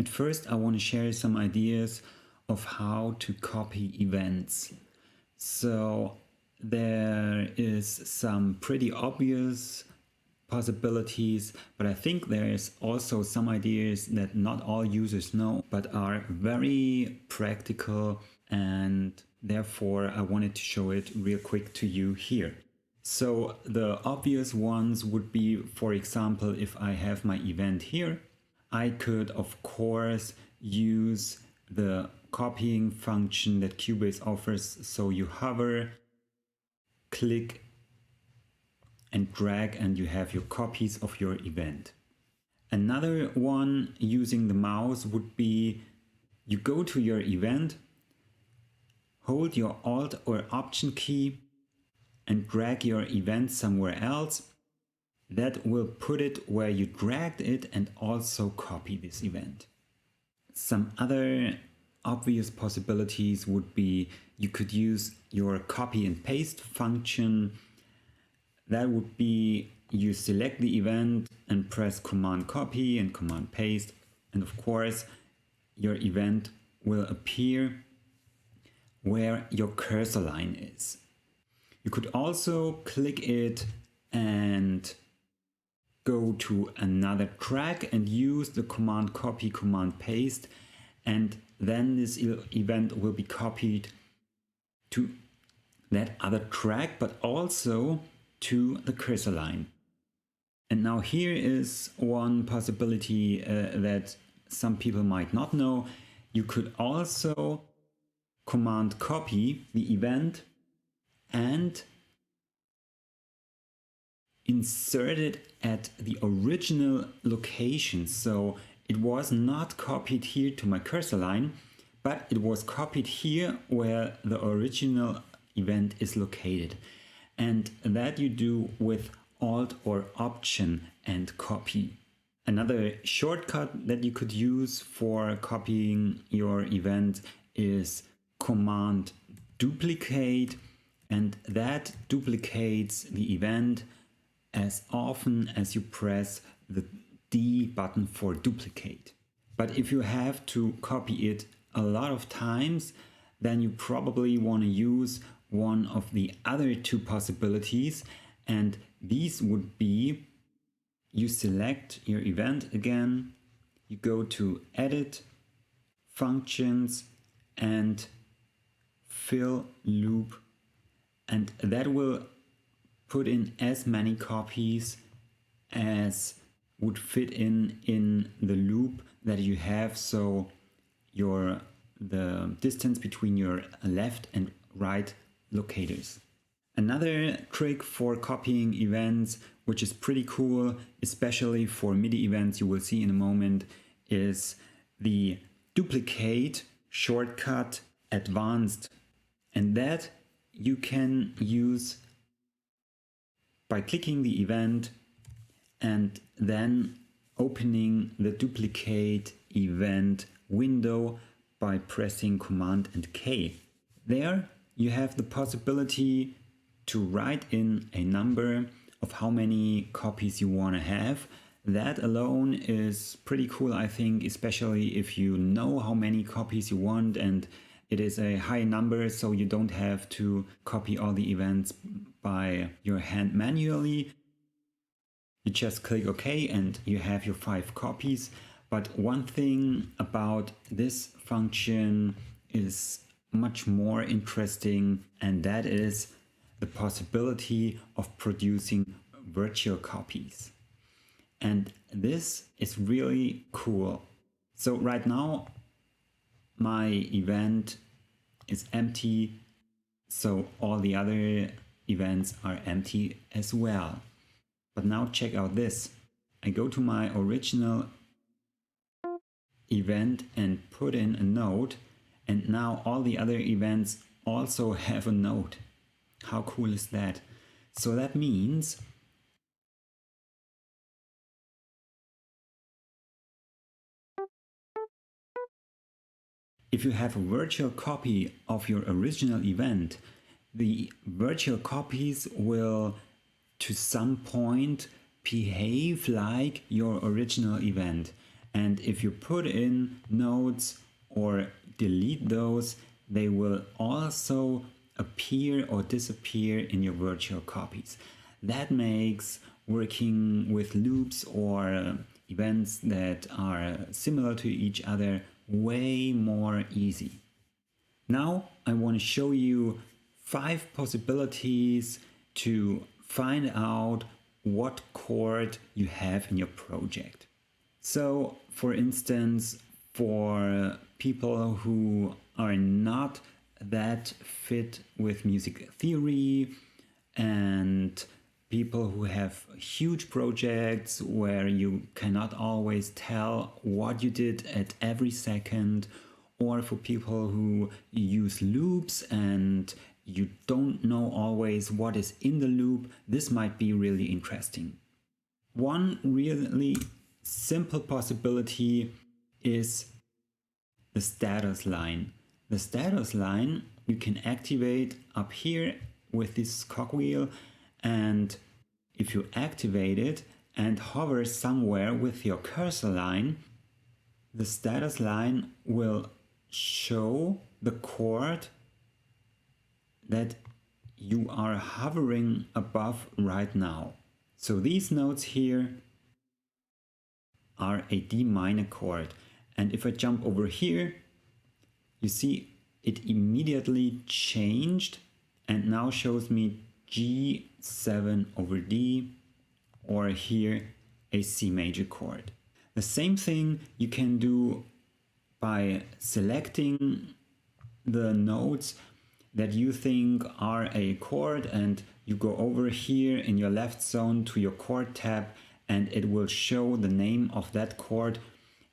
At first, I want to share some ideas of how to copy events. So there is some pretty obvious possibilities, but I think there's also some ideas that not all users know, but are very practical, and therefore I wanted to show it real quick to you here. So the obvious ones would be, for example, if I have my event here, I could of course use the copying function that Cubase offers. So you hover, click and drag, and you have your copies of your event. Another one using the mouse would be you go to your event, hold your Alt or Option key and drag your event somewhere else. That will put it where you dragged it and also copy this event. Some other obvious possibilities would be you could use your copy and paste function. That would be you select the event and press Command copy and Command paste, and of course your event will appear where your cursor line is. You could also click it and go to another track and use the Command copy, Command paste, and then this event will be copied to that other track, but also to the cursor line. And now here is one possibility that some people might not know. You could also Command copy the event and insert it at the original location. So it was not copied here to my cursor line, but it was copied here where the original event is located. And that you do with Alt or Option and copy. Another shortcut that you could use for copying your event is Command duplicate, and that duplicates the event as often as you press the D button for duplicate. But if you have to copy it a lot of times, then you probably want to use one of the other two possibilities, and these would be you select your event again, you go to Edit, Functions, and Fill Loop, and that will put in as many copies as would fit in the loop that you have, so the distance between your left and right locators. Another trick for copying events, which is pretty cool, especially for MIDI events you will see in a moment, is the duplicate shortcut advanced, and that you can use by clicking the event and then opening the duplicate event window by pressing Command and K. There you have the possibility to write in a number of how many copies you want to have. That alone is pretty cool, I think, especially if you know how many copies you want and it is a high number, so you don't have to copy all the events by your hand manually. You just click OK and you have your 5 copies. But one thing about this function is much more interesting, and that is the possibility of producing virtual copies. And this is really cool. So right now my event is empty, so all the other events are empty as well. But now check out this. I go to my original event and put in a note, and now all the other events also have a note. How cool is that? So that means if you have a virtual copy of your original event, the virtual copies will to some point behave like your original event. And if you put in notes or delete those, they will also appear or disappear in your virtual copies. That makes working with loops or events that are similar to each other way more easy. Now I want to show you 5 possibilities to find out what chord you have in your project. So, for instance, for people who are not that fit with music theory and people who have huge projects where you cannot always tell what you did at every second, or for people who use loops and you don't know always what is in the loop, this might be really interesting. One really simple possibility is the status line. The status line you can activate up here with this cogwheel, and if you activate it and hover somewhere with your cursor line, the status line will show the chord that you are hovering above right now. So these notes here are a D minor chord, and if I jump over here, you see it immediately changed and now shows me G7 over D, or here a C major chord. The same thing you can do by selecting the notes that you think are a chord, and you go over here in your left zone to your chord tab, and it will show the name of that chord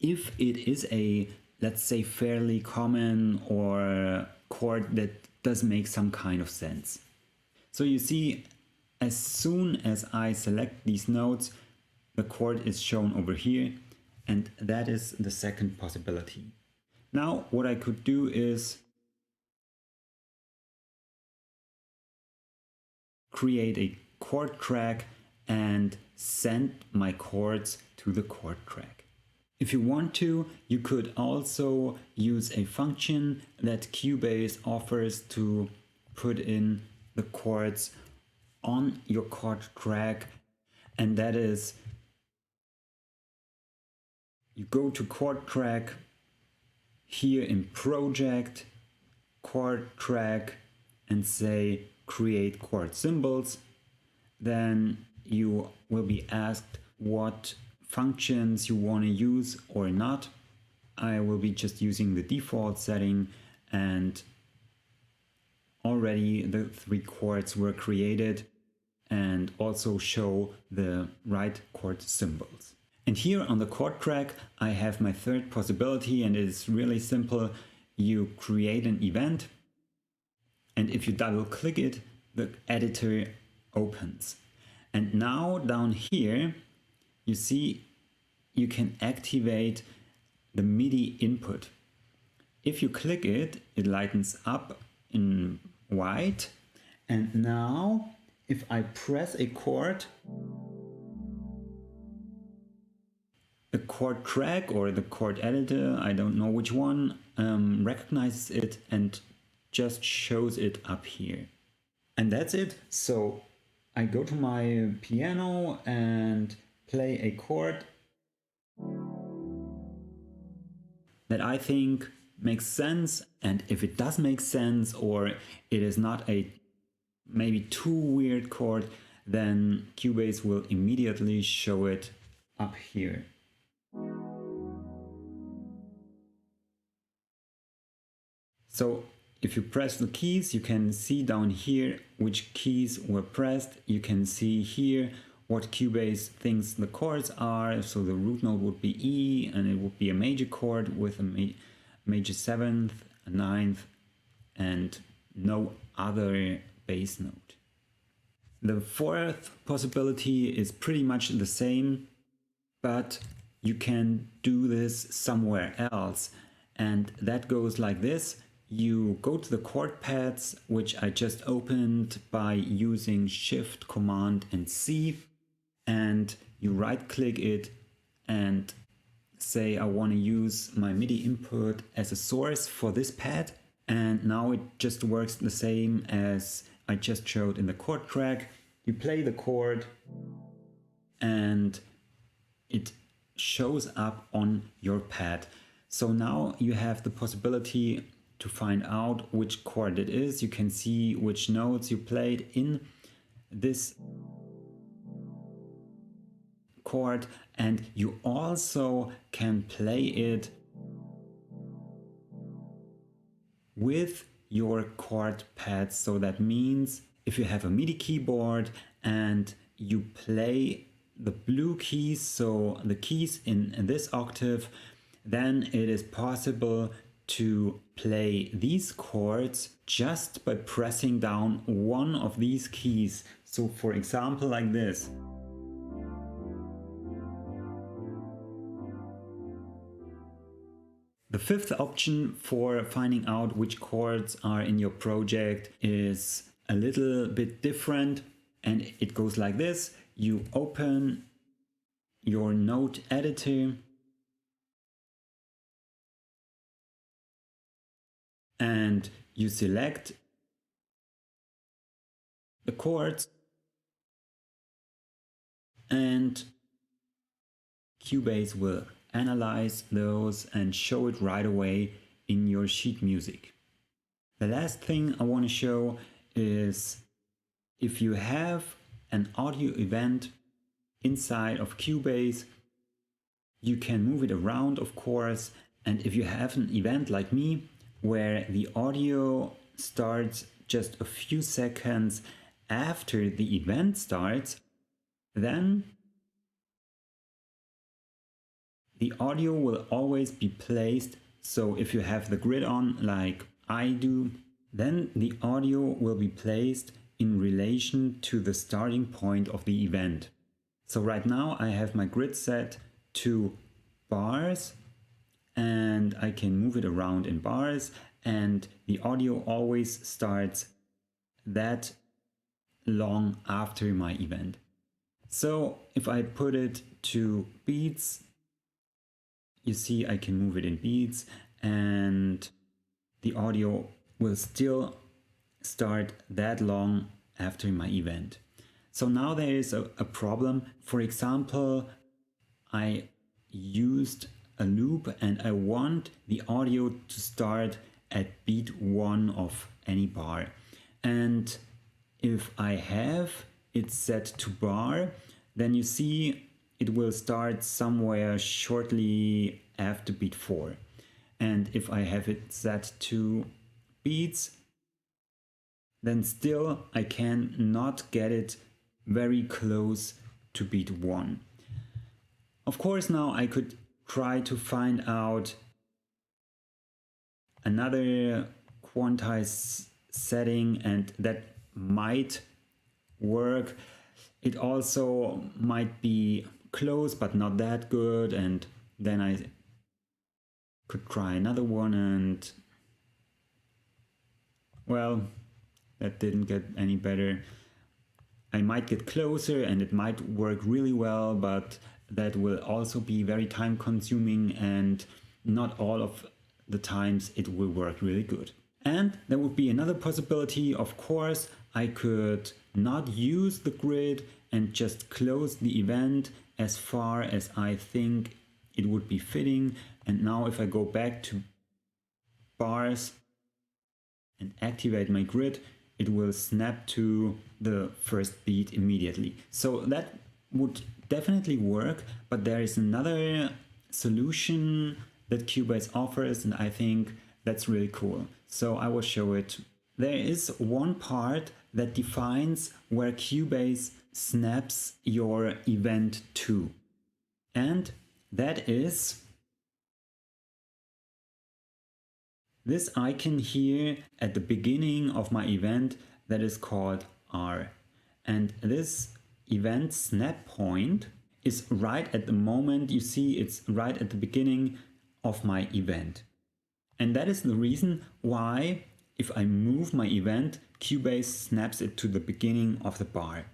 if it is a, let's say, fairly common or chord that does make some kind of sense. So you see, as soon as I select these notes, the chord is shown over here, and that is the second possibility. Now what I could do is create a chord track and send my chords to the chord track. If you want to, you could also use a function that Cubase offers to put in the chords on your chord track, and that is, you go to chord track, here in project, chord track, and say create chord symbols. Then you will be asked what functions you want to use or not. I will be just using the default setting, and already the 3 chords were created and also show the right chord symbols. And here on the chord track I have my third possibility, and it is really simple. You create an event, and if you double click it, the editor opens. And now down here you see you can activate the MIDI input. If you click it, it lightens up in white, and now if I press a chord, the chord track or the chord editor, I don't know which one, recognizes it and just shows it up here. And that's it. So I go to my piano and play a chord that I think makes sense, and if it does make sense or it is not a maybe too weird chord, then Cubase will immediately show it up here. So if you press the keys, you can see down here which keys were pressed. You can see here what Cubase thinks the chords are. So the root note would be E, and it would be a major chord with a major 7th, a 9th, and no other bass note. The fourth possibility is pretty much the same, but you can do this somewhere else, and that goes like this. You go to the chord pads, which I just opened by using Shift, Command and C, and you right click it and say I want to use my MIDI input as a source for this pad, and now it just works the same as I just showed in the chord track. You play the chord and it shows up on your pad. So now you have the possibility to find out which chord it is. You can see which notes you played in this chord, and you also can play it with your chord pad. So that means if you have a MIDI keyboard and you play the blue keys, so the keys in this octave, then it is possible to play these chords just by pressing down one of these keys. So for example, like this. The fifth option for finding out which chords are in your project is a little bit different, and it goes like this. You open your note editor and you select the chords, and Cubase will analyze those and show it right away in your sheet music. The last thing I want to show is if you have an audio event inside of Cubase, you can move it around, of course, and if you have an event like me where the audio starts just a few seconds after the event starts, then the audio will always be placed. So if you have the grid on like I do, then the audio will be placed in relation to the starting point of the event. So right now I have my grid set to bars, and I can move it around in bars, and the audio always starts that long after my event. So if I put it to beats, you see I can move it in beats and the audio will still start that long after my event. So now there is a problem. For example, I used a loop and I want the audio to start at beat 1 of any bar. And if I have it set to bar, then you see it will start somewhere shortly after beat 4. And if I have it set to beats, then still I can not get it very close to beat 1. Of course, now I could try to find out another quantized setting, and that might work. It also might be close but not that good, and then I could try another one, and well, that didn't get any better. I might get closer and it might work really well, but that will also be very time consuming, and not all of the times it will work really good. And there would be another possibility. Of course, I could not use the grid and just close the event as far as I think it would be fitting. And now if I go back to bars and activate my grid, it will snap to the first beat immediately. So that would definitely work, but there is another solution that Cubase offers, and I think that's really cool. So I will show it. There is one part that defines where Cubase snaps your event to, and that is this icon here at the beginning of my event that is called R. And this event snap point is right at the moment. You see it's right at the beginning of my event. And that is the reason why if I move my event, Cubase snaps it to the beginning of the bar.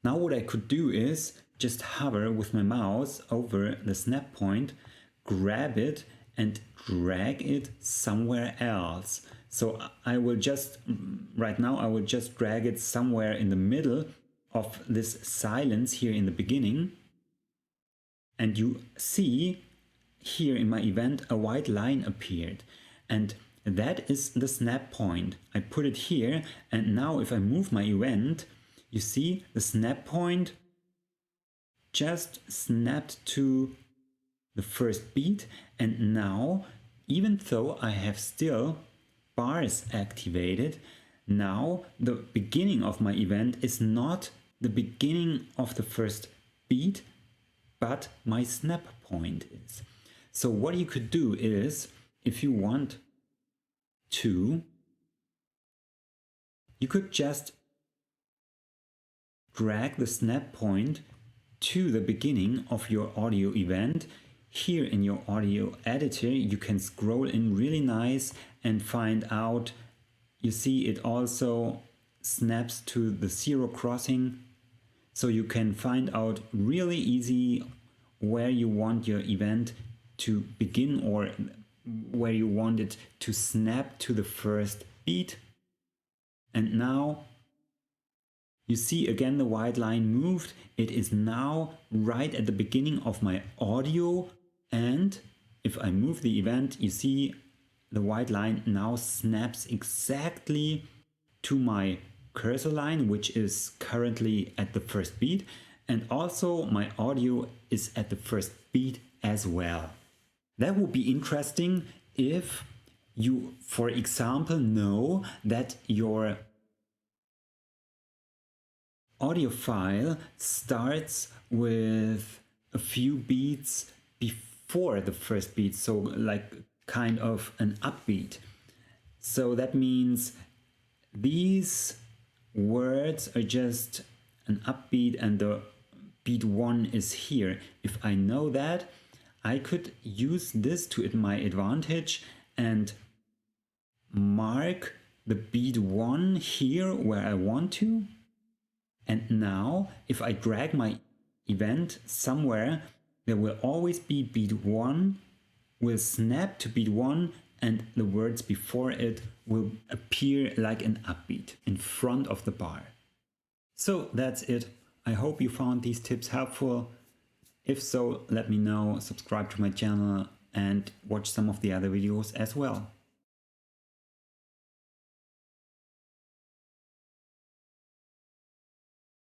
Now what I could do is just hover with my mouse over the snap point, grab it and drag it somewhere else. So I will just, right now I will just drag it somewhere in the middle of this silence here in the beginning. And you see here in my event a white line appeared. And that is the snap point. I put it here, and now if I move my event, you see the snap point just snapped to the first beat. And now, even though I have still bars activated, now the beginning of my event is not the beginning of the first beat, but my snap point is. So what you could do is, if you want to, you could just drag the snap point to the beginning of your audio event. Here in your audio editor, you can scroll in really nice and find out, you see it also snaps to the zero crossing. So you can find out really easy where you want your event to begin or where you want it to snap to the first beat. And now you see again the white line moved. It is now right at the beginning of my audio, and if I move the event, you see the white line now snaps exactly to my cursor line, which is currently at the first beat, and also my audio is at the first beat as well. That would be interesting if you, for example, know that your audio file starts with a few beats before the first beat, so like kind of an upbeat. So that means these words are just an upbeat and the beat 1 is here. If I know that, I could use this to my advantage and mark the beat 1 here where I want to. And now if I drag my event somewhere, there will always be beat 1 will snap to beat 1 and the words before it will appear like an upbeat in front of the bar. So that's it. I hope you found these tips helpful. If so, let me know, subscribe to my channel and watch some of the other videos as well.